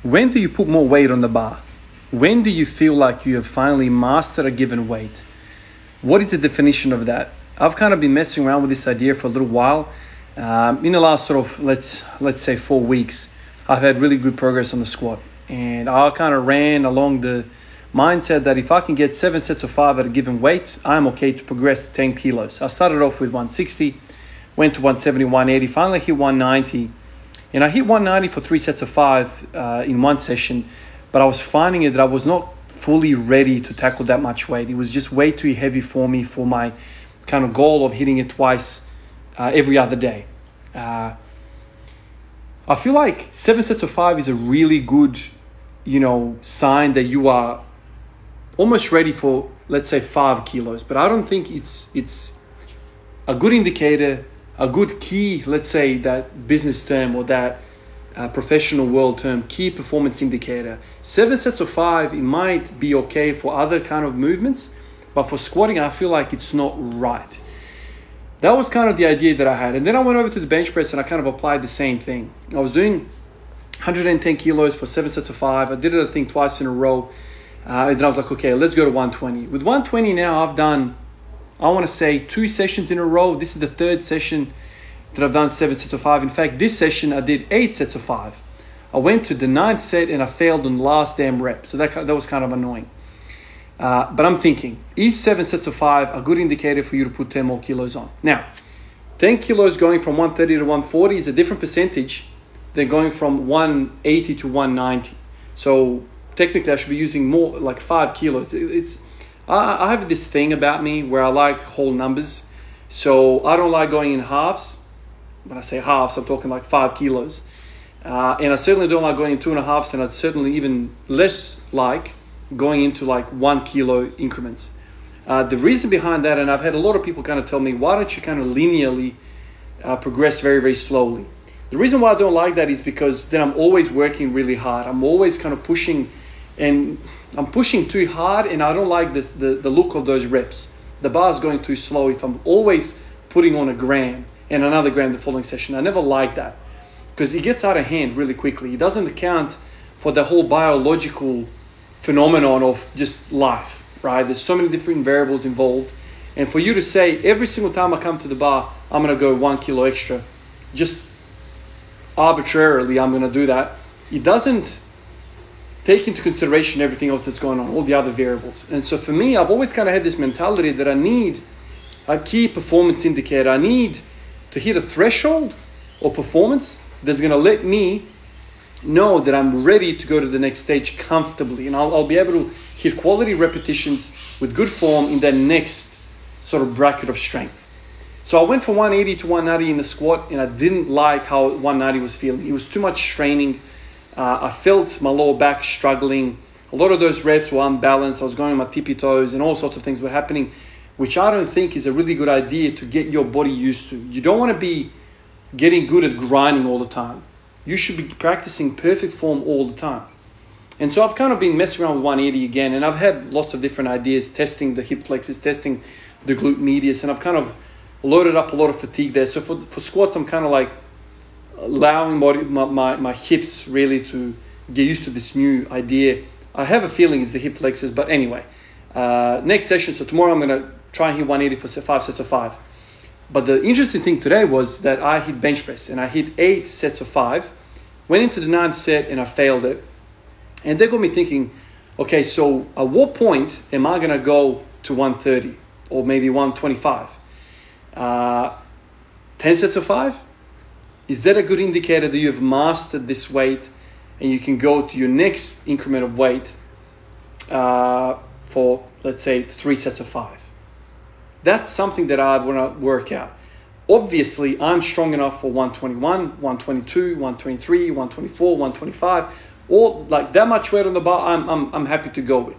When do you put more weight on the bar? When do you feel like you have finally mastered a given weight? What is the definition of that? I've kind of been messing around with this idea for a little while. In the last sort of, let's say 4 weeks, I've had really good progress on the squat. And I kind of ran along the mindset that if I can get 7 sets of 5 at a given weight, I'm okay to progress 10 kilos. I started off with 160, went to 170, 180, finally hit 190. And I hit 190 for 3 sets of 5 in one session, but I was finding it that I was not fully ready to tackle that much weight. It was just way too heavy for me for my kind of goal of hitting it twice every other day. I feel like 7 sets of 5 is a really good, sign that you are almost ready for, let's say, 5 kilos. But I don't think it's a good indicator, a good key, let's say that business term or that professional world term, key performance indicator. 7 sets of 5, it might be okay for other kind of movements, but for squatting, I feel like it's not right. That was kind of the idea that I had. And then I went over to the bench press and I kind of applied the same thing. I was doing 110 kilos for 7 sets of 5. I did it, I think, twice in a row. And then I was like, okay, let's go to 120. With 120 now, I've done, I want to say, 2 sessions in a row. This is the 3rd session that I've done 7 sets of 5. In fact, this session I did 8 sets of 5. I went to the 9th set and I failed on the last damn rep. So that was kind of annoying. But I'm thinking, is 7 sets of 5 a good indicator for you to put 10 more kilos on? Now, 10 kilos going from 130 to 140 is a different percentage than going from 180 to 190. So technically I should be using more, like 5 kilos. I have this thing about me where I like whole numbers. So I don't like going in halves. When I say halves, I'm talking like 5 kilos. And I certainly don't like going in 2.5s, and I certainly even less like going into like 1 kilo increments. The reason behind that, and I've had a lot of people kind of tell me, why don't you kind of linearly progress very, very slowly? The reason why I don't like that is because then I'm always working really hard. I'm always kind of pushing, and I'm pushing too hard, and I don't like the look of those reps. The bar's going too slow if I'm always putting on a gram and another gram the following session. I never like that because it gets out of hand really quickly. It doesn't account for the whole biological phenomenon of just life, right? There's so many different variables involved. And for you to say, every single time I come to the bar, I'm going to go 1 kilo extra, just arbitrarily I'm going to do that. It doesn't take into consideration everything else that's going on, all the other variables. And so for me, I've always kind of had this mentality that I need a key performance indicator. I need to hit a threshold or performance that's going to let me know that I'm ready to go to the next stage comfortably. And I'll be able to hit quality repetitions with good form in that next sort of bracket of strength. So I went from 180 to 190 in the squat, and I didn't like how 190 was feeling. It was too much straining. I felt my lower back struggling. A lot of those reps were unbalanced. I was going on my tippy toes and all sorts of things were happening, which I don't think is a really good idea to get your body used to. You don't want to be getting good at grinding all the time. You should be practicing perfect form all the time. And so I've kind of been messing around with 180 again, and I've had lots of different ideas, testing the hip flexors, testing the glute medius, and I've kind of loaded up a lot of fatigue there. So for squats, I'm kind of like allowing my hips really to get used to this new idea. I have a feeling it's the hip flexors, but anyway. Next session, so tomorrow I'm going to try and hit 180 for 5 sets of 5. But the interesting thing today was that I hit bench press, and I hit 8 sets of 5, went into the 9th set, and I failed it. And that got me thinking, okay, so at what point am I going to go to 130 or maybe 125? 10 sets of 5? Is that a good indicator that you have mastered this weight and you can go to your next increment of weight for, let's say, 3 sets of 5? That's something that I'd want to work out. Obviously, I'm strong enough for 121, 122, 123, 124, 125, or like that much weight on the bar. I'm happy to go with.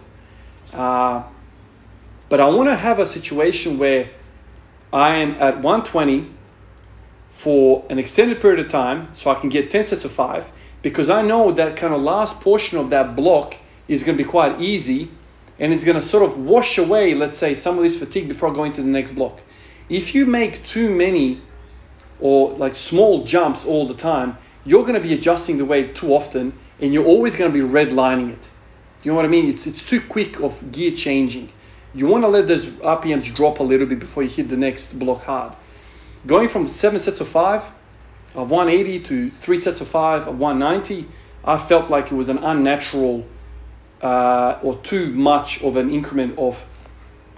But I want to have a situation where I am at 120 for an extended period of time, so I can get 10 sets of 5, because I know that kind of last portion of that block is going to be quite easy, and it's going to sort of wash away, let's say, some of this fatigue before going to the next block. If you make too many or like small jumps all the time, you're going to be adjusting the weight too often, and you're always going to be redlining it. You know what I mean? It's too quick of gear changing. You want to let those RPMs drop a little bit before you hit the next block hard. Going from 7 sets of 5 of 180 to 3 sets of 5 of 190, I felt like it was an unnatural or too much of an increment of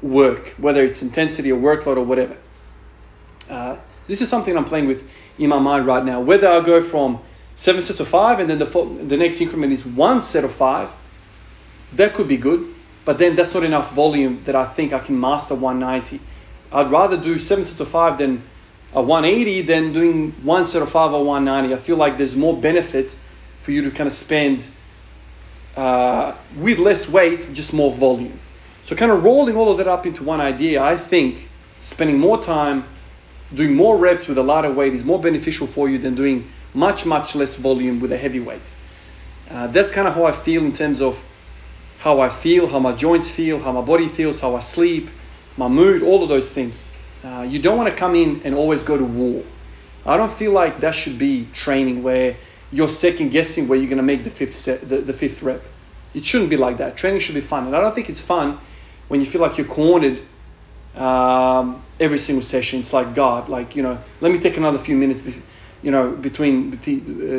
work, whether it's intensity or workload or whatever. This is something I'm playing with in my mind right now. Whether I go from 7 sets of 5 and then the next increment is 1 set of 5, that could be good, but then that's not enough volume that I think I can master 190. I'd rather do 7 sets of 5 than a 180 than doing 1 set of 5 or 190. I feel like there's more benefit for you to kind of spend with less weight, just more volume. So kind of rolling all of that up into one idea, I think spending more time doing more reps with a lighter weight is more beneficial for you than doing much less volume with a heavy weight. That's kind of how I feel in terms of how I feel, how my joints feel, how my body feels, how I sleep, my mood, all of those things. You don't want to come in and always go to war. I don't feel like that should be training where you're second guessing where you're going to make the fifth rep. It shouldn't be like that. Training should be fun. And I don't think it's fun when you feel like you're cornered every single session. It's like, God, like, let me take another few minutes, between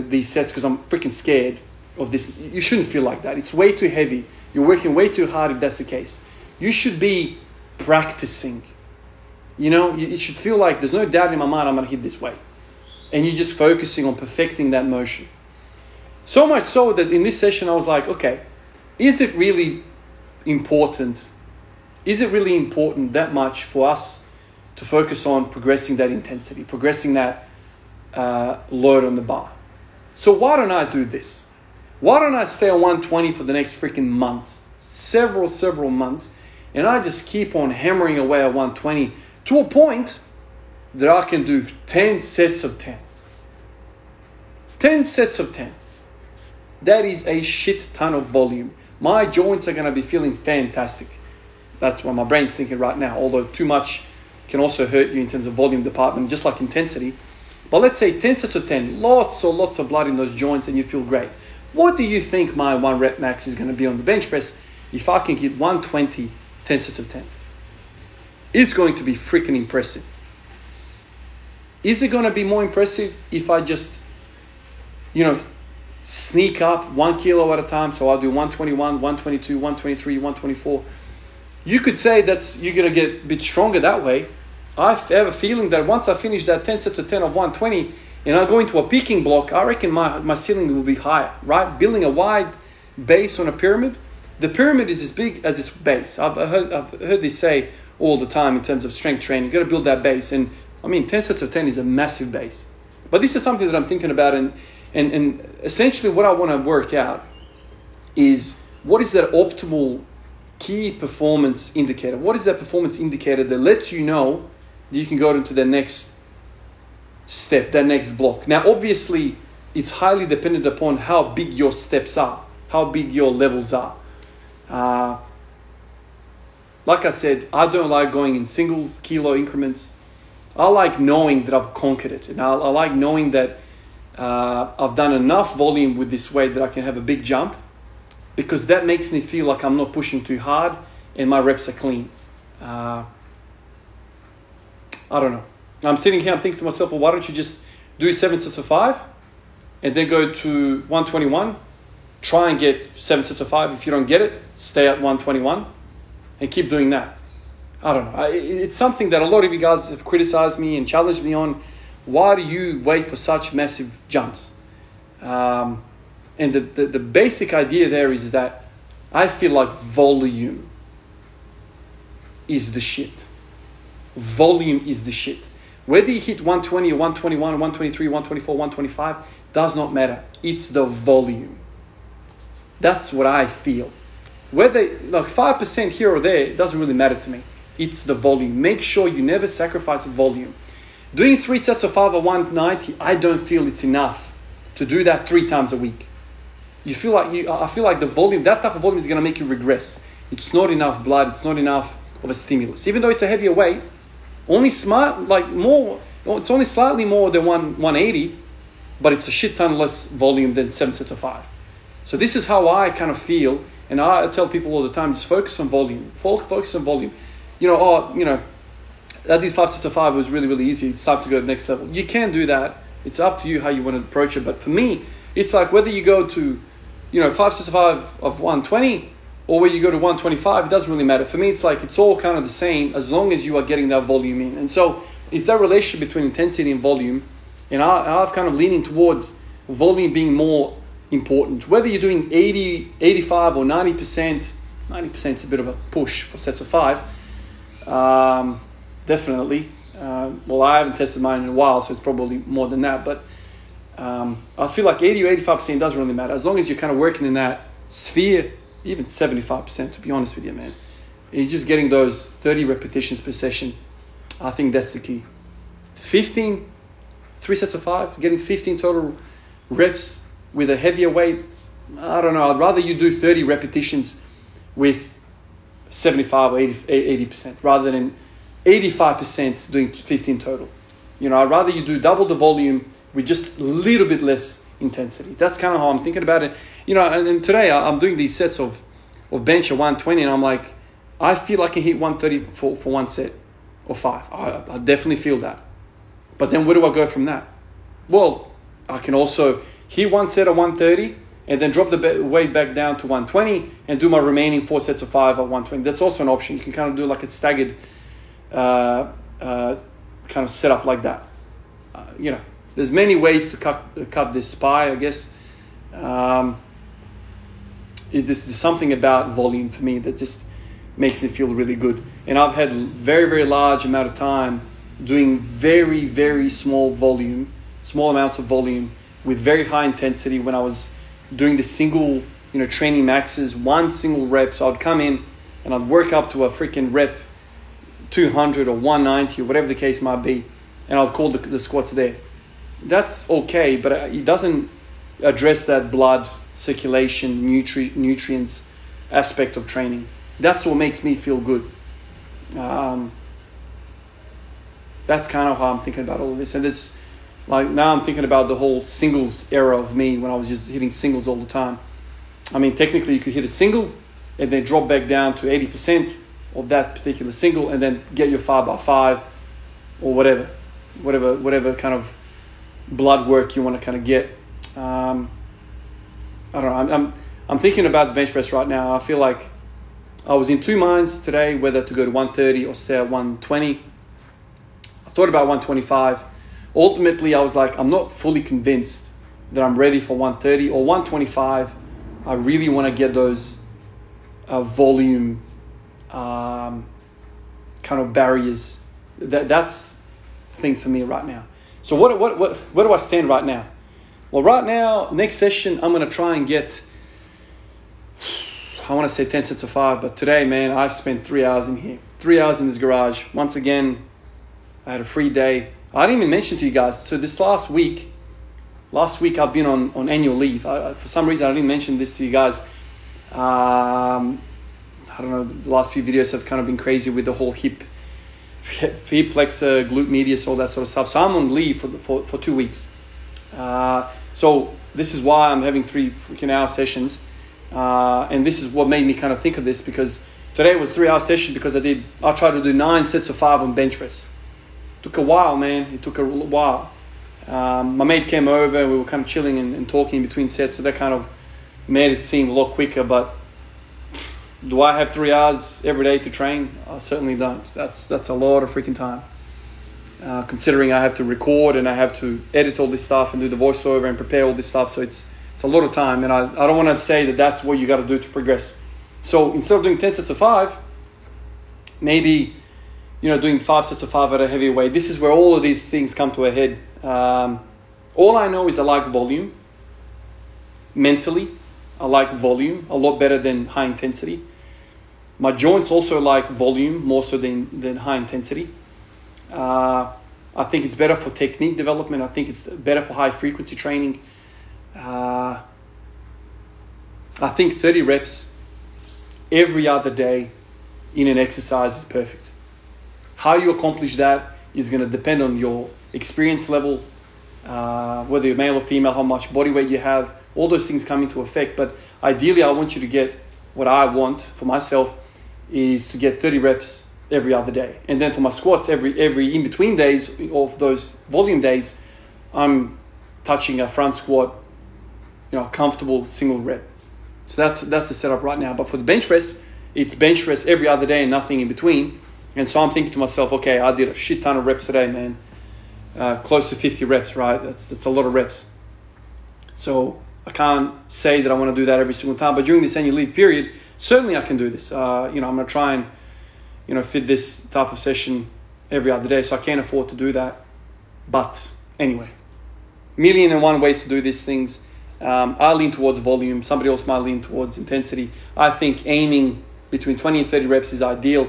these sets because I'm freaking scared of this. You shouldn't feel like that. It's way too heavy. You're working way too hard if that's the case. You should be practicing. You should feel like there's no doubt in my mind I'm going to hit this weight. And you're just focusing on perfecting that motion. So much so that in this session I was like, okay, is it really important? Is it really important that much for us to focus on progressing that intensity, progressing that load on the bar? So why don't I do this? Why don't I stay on 120 for the next freaking months, several months, and I just keep on hammering away at 120 to a point that I can do 10 sets of 10. 10 sets of 10. That is a shit ton of volume. My joints are going to be feeling fantastic. That's what my brain's thinking right now, although too much can also hurt you in terms of volume department, just like intensity. But let's say 10 sets of 10, lots of blood in those joints and you feel great. What do you think my 1 rep max is going to be on the bench press if I can hit 120, 10 sets of 10? It's going to be freaking impressive. Is it going to be more impressive if I just, sneak up 1 kilo at a time? So I'll do 121, 122, 123, 124. You could say you're going to get a bit stronger that way. I have a feeling that once I finish that 10 sets of 10 of 120 and I go into a peaking block, I reckon my ceiling will be higher, right? Building a wide base on a pyramid. The pyramid is as big as its base. I've heard this say all the time in terms of strength training. You've got to build that base. And 10 sets of 10 is a massive base. But this is something that I'm thinking about. And essentially what I want to work out is what is that optimal key performance indicator? What is that performance indicator that lets you know that you can go into the next step, that next block? Now, obviously, it's highly dependent upon how big your steps are, how big your levels are. Like I said, I don't like going in single kilo increments. I like knowing that I've conquered it. And I like knowing that I've done enough volume with this weight that I can have a big jump, because that makes me feel like I'm not pushing too hard and my reps are clean. I don't know. I'm sitting here, I'm thinking to myself, well, why don't you just do 7 sets of 5 and then go to 121, try and get 7 sets of 5. If you don't get it, stay at 121 and keep doing that. I don't know. It's something that a lot of you guys have criticized me and challenged me on. Why do you wait for such massive jumps? And the basic idea there is that I feel like volume is the shit. Volume is the shit. Whether you hit 120 or 121, 123, 124, 125, does not matter. It's the volume. That's what I feel. Whether 5% here or there, it doesn't really matter to me. It's the volume. Make sure you never sacrifice volume. Doing 3 sets of 5 or 190, I don't feel it's enough to do that 3 times a week. I feel like the volume, that type of volume is going to make you regress. It's not enough blood. It's not enough of a stimulus. Even though it's a heavier weight, it's only slightly more than 180, but it's a shit ton less volume than 7 sets of 5. So this is how I kind of feel. And I tell people all the time, just focus on volume. Focus on volume. I did 5 sets of 5. It was really, really easy. It's time to go to the next level. You can do that. It's up to you how you want to approach it. But for me, it's like whether you go to, 5 sets of 5 of 120 or where you go to 125, it doesn't really matter. For me, it's like it's all kind of the same as long as you are getting that volume in. And so it's that relationship between intensity and volume. And I've kind of leaning towards volume being more important. Whether you're doing 80, 85 or 90%, 90% is a bit of a push for sets of 5. Definitely. I haven't tested mine in a while, so it's probably more than that. But I feel like 80 or 85% doesn't really matter. As long as you're kind of working in that sphere, even 75%, to be honest with you, man. You're just getting those 30 repetitions per session. I think that's the key. 15, 3 sets of 5, getting 15 total reps with a heavier weight. I don't know. I'd rather you do 30 repetitions with 75 or 80% rather than 85% doing 15 total. I'd rather you do double the volume with just a little bit less intensity. That's kind of how I'm thinking about it. And today I'm doing these sets of bench at 120, and I'm like, I feel I can hit 130 for one set or 5. I definitely feel that. But then where do I go from that? Well, I can also hit one set at 130 and then drop the weight back down to 120 and do my remaining 4 sets of 5 at 120. That's also an option. You can kind of do like a staggered kind of setup like that. There's many ways to cut this pie, I guess. This is something about volume for me that just makes it feel really good. And I've had very, very large amount of time doing very, very small amounts of volume with very high intensity when I was doing the single, training maxes, one single rep. So I'd come in and I'd work up to a freaking rep 200 or 190 or whatever the case might be, and I'll call the squats there. That's okay, but it doesn't address that blood circulation, nutrients aspect of training. That's what makes me feel good. That's kind of how I'm thinking about all of this. And it's like now I'm thinking about the whole singles era of me when I was just hitting singles all the time. I mean, technically you could hit a single and then drop back down to 80% of that particular single and then get your 5x5 or whatever kind of blood work you want to kind of get. I don't know. I'm thinking about the bench press right now. I feel like I was in two minds today whether to go to 130 or stay at 120. I thought about 125. Ultimately, I was like, I'm not fully convinced that I'm ready for 130 or 125. I really want to get those volume kind of barriers. That's the thing for me right now. So where do I stand right now? Well, right now, next session, I'm going to try and get, I want to say 10 sets of 5, but today, man, I spent 3 hours in here. 3 hours in this garage. Once again, I had a free day. I didn't even mention to you guys, so this last week I've been on annual leave. For some reason, I didn't mention this to you guys. I don't know, the last few videos have kind of been crazy with the whole hip flexor, glute medius, all that sort of stuff. So I'm on leave for 2 weeks. So this is why I'm having 3 freaking hour sessions. And this is what made me kind of think of this, because today was 3 hour session because I tried to do 9 sets of 5 on bench press. Took a while, man. It took a while. My mate came over and we were kind of chilling and talking in between sets. So that kind of made it seem a lot quicker. But do I have 3 hours every day to train? I certainly don't. That's a lot of freaking time. Considering I have to record and I have to edit all this stuff and do the voiceover and prepare all this stuff. So it's a lot of time. And I don't want to say that that's what you got to do to progress. So instead of doing 10 sets of 5, maybe, doing 5 sets of 5 at a heavier weight. This is where all of these things come to a head. All I know is I like volume. Mentally, I like volume a lot better than high intensity. My joints also like volume more so than high intensity. I think it's better for technique development. I think it's better for high frequency training. I think 30 reps every other day in an exercise is perfect. How you accomplish that is going to depend on your experience level, whether you're male or female, how much body weight you have, All those things come into effect. But ideally, I want you to get what I want for myself is to get 30 reps every other day. And then for my squats, every in between days of those volume days, I'm touching a front squat, a comfortable single rep. So that's the setup right now. But for the bench press, it's bench press every other day and nothing in between. And so I'm thinking to myself, okay, I did a shit ton of reps today, man. Close to 50 reps, right? That's a lot of reps. So I can't say that I want to do that every single time. But during this annual leave period, certainly I can do this. I'm going to try and, fit this type of session every other day. So I can't afford to do that. But anyway, 1,000,001 ways to do these things. I lean towards volume. Somebody else might lean towards intensity. I think aiming between 20 and 30 reps is ideal.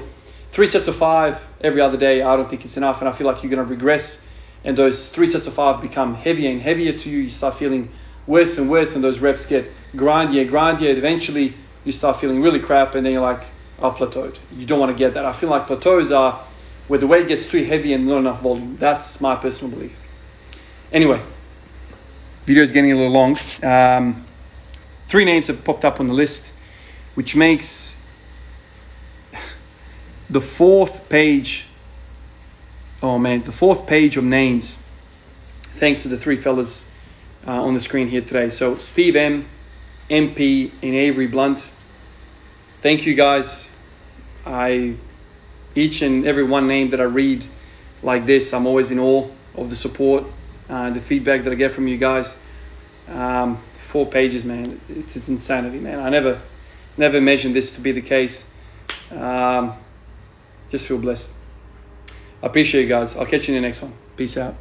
3 sets of 5 every other day, I don't think it's enough. And I feel like you're going to regress. And those 3 sets of 5 become heavier and heavier to you. You start feeling worse and worse. And those reps get grindier. Eventually, you start feeling really crap. And then you're like, I've plateaued. You don't want to get that. I feel like plateaus are where the weight gets too heavy and not enough volume. That's my personal belief. Anyway, video is getting a little long. 3 names have popped up on the list, which makes the fourth page of names, thanks to the 3 fellas on the screen here today. So Steve M, MP, and Avery Blunt. Thank you guys. Each and every one name that I read like this, I'm always in awe of the support, the feedback that I get from you guys. 4 pages, man. It's insanity, man. I never imagined this to be the case. Just feel blessed. I appreciate you guys. I'll catch you in the next one. Peace out.